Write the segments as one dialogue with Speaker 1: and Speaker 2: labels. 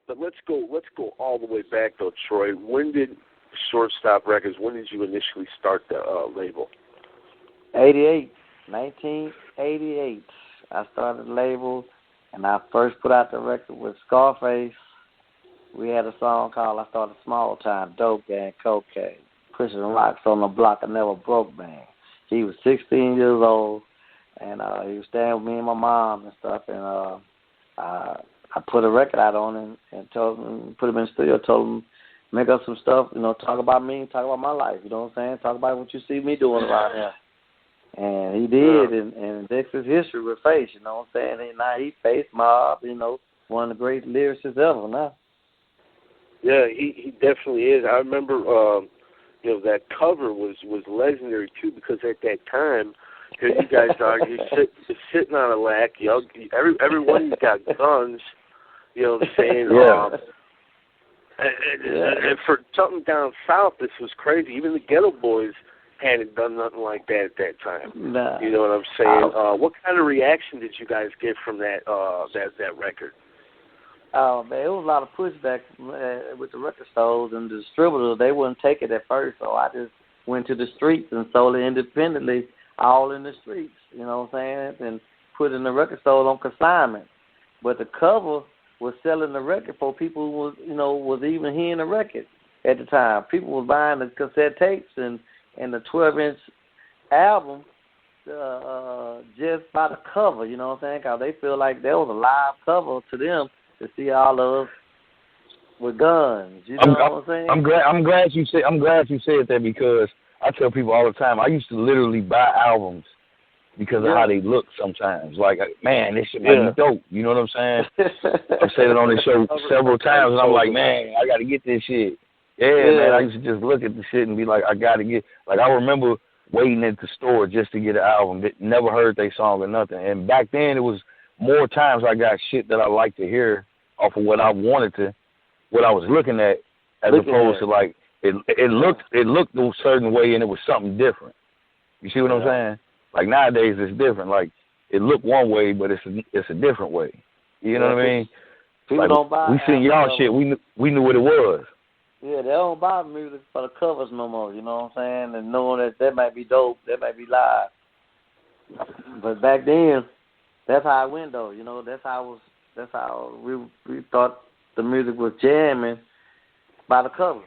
Speaker 1: But let's go all the way back though, Troy. When did Shortstop Records? When did you initially start the label?
Speaker 2: 1988. I started the label, and I first put out the record with Scarface. We had a song called "I Started Small Time," Dope Gang, Cocaine, pushing rocks on the block. I never broke, man. He was 16 years old, and he was staying with me and my mom and stuff. And I put a record out on him and told him, put him in the studio, told him, make up some stuff, talk about me, talk about my life, you know what I'm saying? Talk about what you see me doing around here. And he did, and this is history with Face, you know what I'm saying? And now he Face Mob, one of the great lyricists ever now.
Speaker 1: Yeah, he definitely is. I remember, that cover was legendary, too, because at that time, here you guys are, you're sitting on a lack, everyone you got guns, you know what I'm saying?
Speaker 2: Yeah.
Speaker 1: And for something down south, this was crazy. Even the Ghetto Boys hadn't done nothing like that at that time.
Speaker 2: Nah.
Speaker 1: You know what I'm saying? What kind of reaction did you guys get from that record?
Speaker 2: Oh, man, it was a lot of pushback with the record stores and the distributors. They wouldn't take it at first, so I just went to the streets and sold it independently, all in the streets, you know what I'm saying, and put it in the record store on consignment. But the cover was selling the record for people who was even hearing the record at the time. People were buying the cassette tapes and the 12-inch album just by the cover, you know what I'm saying? Because they feel like there was a live cover to them to see all of us with guns. You know what I'm saying?
Speaker 3: I'm glad you said that, because I tell people all the time, I used to literally buy albums because of how they look sometimes. Like, man, this shit might be dope. You know what I'm saying? I've said it on the show several times, and I'm like, man, I got to get this shit. Yeah, man, I used to just look at the shit and be like, I got to get. Like, I remember waiting at the store just to get an album. Never heard their song or nothing. And back then, it was more times I got shit that I liked to hear off of what I wanted to, what I was looking at, as opposed to, like, it looked a certain way and it was something different. You see what I'm saying? Like, nowadays it's different. Like, it looked one way, but it's a different way. You know what I mean?
Speaker 2: People don't buy.
Speaker 3: We seen y'all shit. We knew what it was.
Speaker 2: Yeah, they don't buy music for the covers no more. You know what I'm saying? And knowing that might be dope, that might be live. But back then, that's how it went though. That's how we thought the music was jamming by the cover.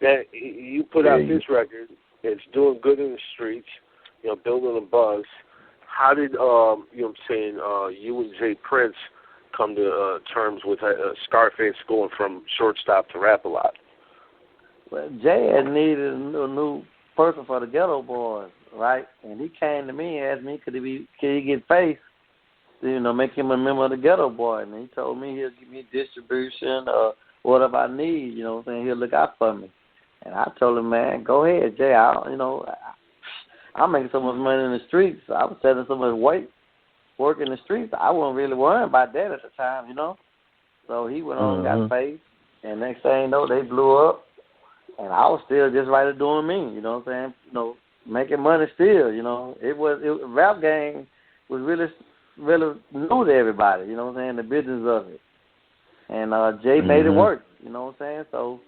Speaker 1: That you put out this record, it's doing good in the streets, building a buzz. How did you and Jay Prince come to terms with Scarface going from shortstop to rap a lot?
Speaker 2: Well, Jay had needed a new person for the Ghetto Boys, right? And he came to me and asked me, could he get Face, make him a member of the Ghetto Boys. And he told me he'll give me distribution or whatever I need, you know what I'm saying? He'll look out for me. And I told him, man, go ahead, Jay. I'm making so much money in the streets. I was selling so much weight, working in the streets. I wasn't really worrying about that at the time, So he went on and got Face. And next thing you know, they blew up. And I was still just right there doing me, you know what I'm saying? Making money still, rap game was really, really new to everybody, you know what I'm saying? The business of it. And Jay made it work, you know what I'm saying? So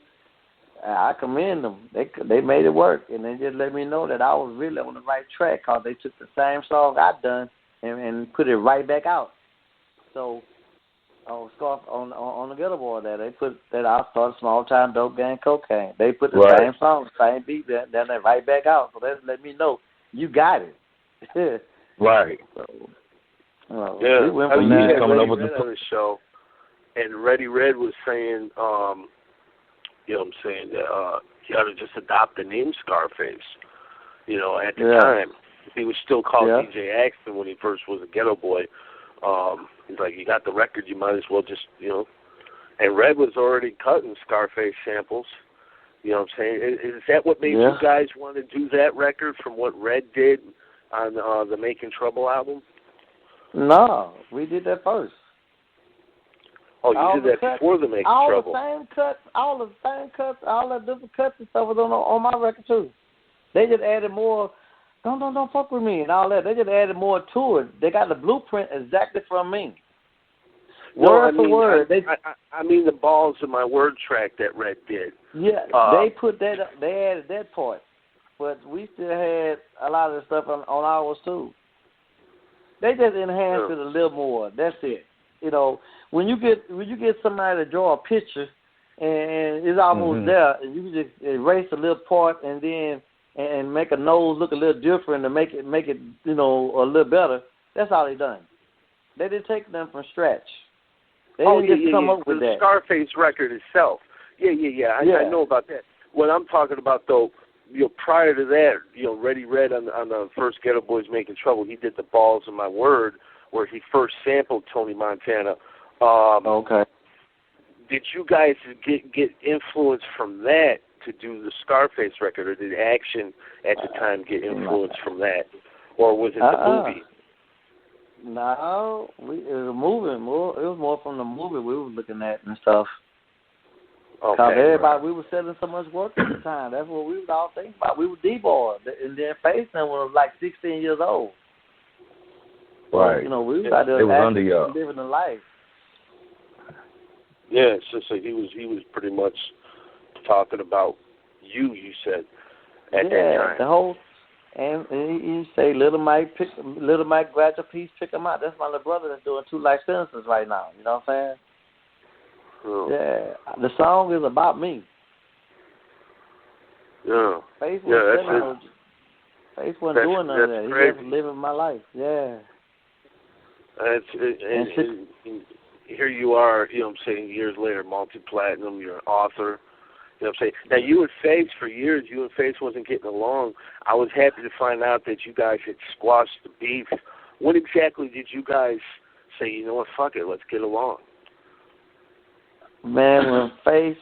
Speaker 2: I commend them. They made it work, and they just let me know that I was really on the right track, because they took the same song I'd done and put it right back out. So on the Ghetto Boy there, they put that I started Small Time, Dope Gang, Cocaine. They put the same song, same beat, then they right back out. So they let me know you got it.
Speaker 3: Right.
Speaker 1: So,
Speaker 2: we went from
Speaker 1: there.
Speaker 3: Coming up with
Speaker 1: on the show, and Reddy Red was saying, you know what I'm saying, that he ought to just adopt the name Scarface. At the time, he was still called DJ Axton when he first was a Ghetto Boy. He's like, you got the record, you might as well just, And Red was already cutting Scarface samples. You know what I'm saying? Is that what made you guys want to do that record from what Red did on the Making Trouble album?
Speaker 2: No, we did that first.
Speaker 1: Oh, you did that before the Making Trouble.
Speaker 2: All the same cuts, all the different cuts and stuff was on my record too. They just added more. Don't fuck with me and all that. They just added more to it. They got the blueprint exactly from me. Word for word.
Speaker 1: I mean the Balls of My Word track that Red did.
Speaker 2: Yeah, they put that. They added that part, but we still had a lot of the stuff on ours too. They just enhanced it a little more. That's it. You know, when you get somebody to draw a picture and it's almost there, and you can just erase a little part and then and make a nose look a little different to make it you know a little better. That's all they done. They didn't take them from scratch. They didn't just come up with
Speaker 1: the
Speaker 2: that.
Speaker 1: Scarface record itself. I know about that. What I'm talking about though, you know, prior to that, you know, Ready Red on the first Ghetto Boys Making Trouble, he did the Balls of My Word, where he first sampled Tony Montana.
Speaker 2: Okay.
Speaker 1: Did you guys get influence from that to do the Scarface record, or did Action at the time get influence from that, or was it the movie?
Speaker 2: No, it was a movie. It was more from the movie we were looking at and stuff.
Speaker 1: Okay.
Speaker 2: Because everybody, we were selling so much work at the time. That's what we was all thinking about. We were D-boys, and then Face them when I was like 16 years old.
Speaker 3: Right.
Speaker 2: So, you know, we was out there living the life.
Speaker 1: Yeah, so he was pretty much talking about you said at that time.
Speaker 2: The whole, and you say Little Mike grab a piece, pick him out. That's my little brother that's doing 2 life sentences right now. You know what I'm saying?
Speaker 1: Oh.
Speaker 2: Yeah, the song is about me.
Speaker 1: Yeah.
Speaker 2: Face wasn't doing none of that. He was living my life. Yeah.
Speaker 1: And here you are, you know what I'm saying, years later, multi-platinum, you're an author. You know what I'm saying? Now, you and Face, for years, wasn't getting along. I was happy to find out that you guys had squashed the beef. When exactly did you guys say, you know what, fuck it, let's get along?
Speaker 2: Man, when Face,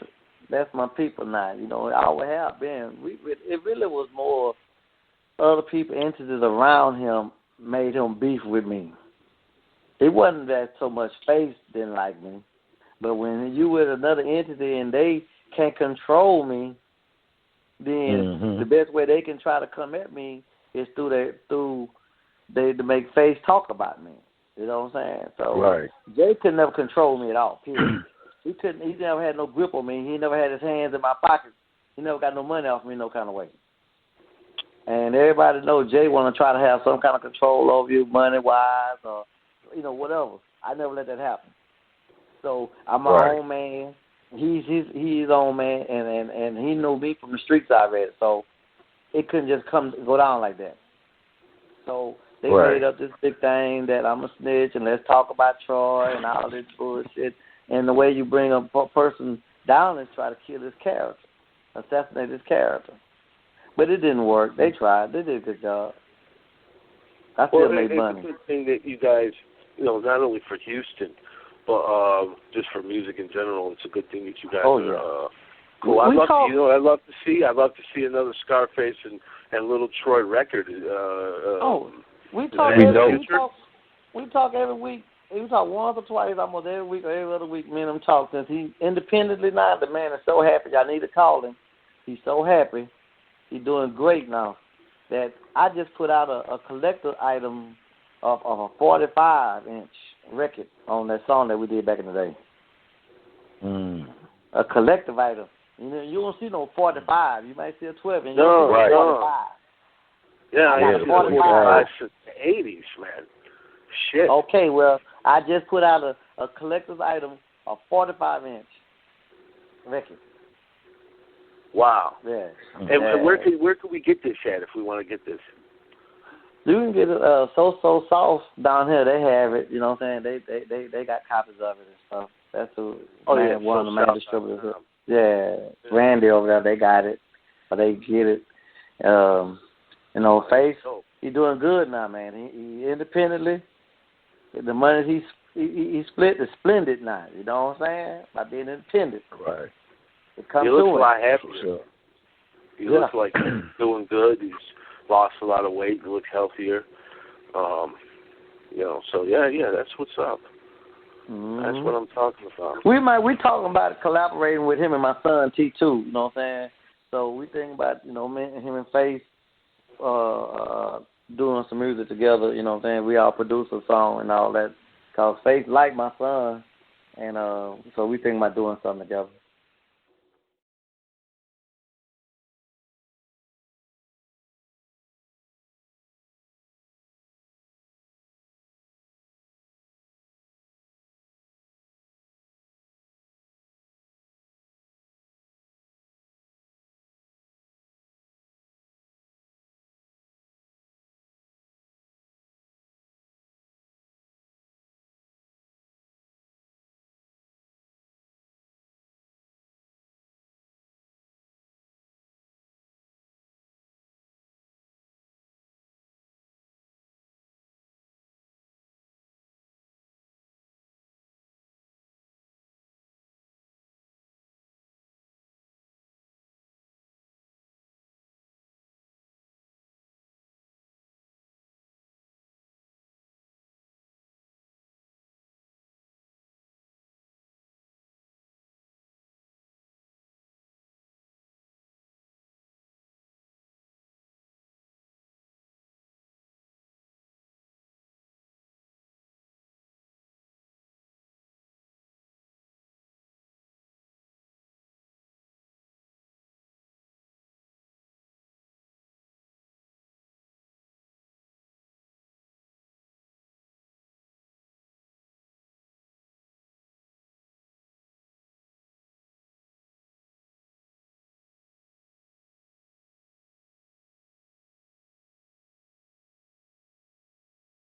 Speaker 2: that's my people now. You know, I always have been. It really was more other people, entities around him made him beef with me. It wasn't that so much Face didn't like me, but when you with another entity and they can't control me, then the best way they can try to come at me is to make Face talk about me. You know what I'm saying? So Jay could never control me at all. Period. He never had no grip on me. He never had his hands in my pockets. He never got no money off me no kind of way. And everybody knows Jay want to try to have some kind of control over you, money-wise or, you know, whatever. I never let that happen. So I'm my own man. He's his own man, and he knew me from the streets already. So it couldn't just go down like that. So they made up this big thing that I'm a snitch and let's talk about Troy and all this bullshit. And the way you bring a person down is try to kill his character, assassinate his character. But it didn't work. They tried. They did a good job. I still made money.
Speaker 1: It's a good thing that you guys, you know, not only for Houston, but just for music in general, it's a good thing that you guys are cool. I'd love to see another Scarface and Lil Troy record.
Speaker 2: We talk every week. We talk once or twice, almost every week or every other week. Me and him talk since he independently now. The man is so happy. I need to call him. He's so happy. He's doing great now. That I just put out a collector item of a 45-inch record on that song that we did back in the day. A collective item. You know, you don't see no 45. You might see a 12-inch.
Speaker 1: No,
Speaker 2: 45.
Speaker 1: Yeah, I see 45 since the 80s, man. Shit.
Speaker 2: Okay, well, I just put out a collector's item, a 45-inch record.
Speaker 1: Wow.
Speaker 2: Yeah.
Speaker 1: And where can we get this at if we want to get this?
Speaker 2: You can get it So Soft down here. They have it. You know what I'm saying? They got copies of it and stuff. That's one of the main distributors. Yeah, Randy over there. They got it, but they get it. You know, Face. He's doing good now, man. He independently. The money he split is splendid now. You know what I'm saying? By being independent.
Speaker 3: Right.
Speaker 1: He looks a lot happier. He looks like he's doing good. He's lost a lot of weight. He looks healthier. You know, so yeah, that's what's up. That's what I'm talking about.
Speaker 2: We talking about collaborating with him and my son T2. You know what I'm saying? So we think about, you know, him and Face doing some music together. You know what I'm saying? We all produce a song and all that. Cause Face like my son. and so we think about doing something together.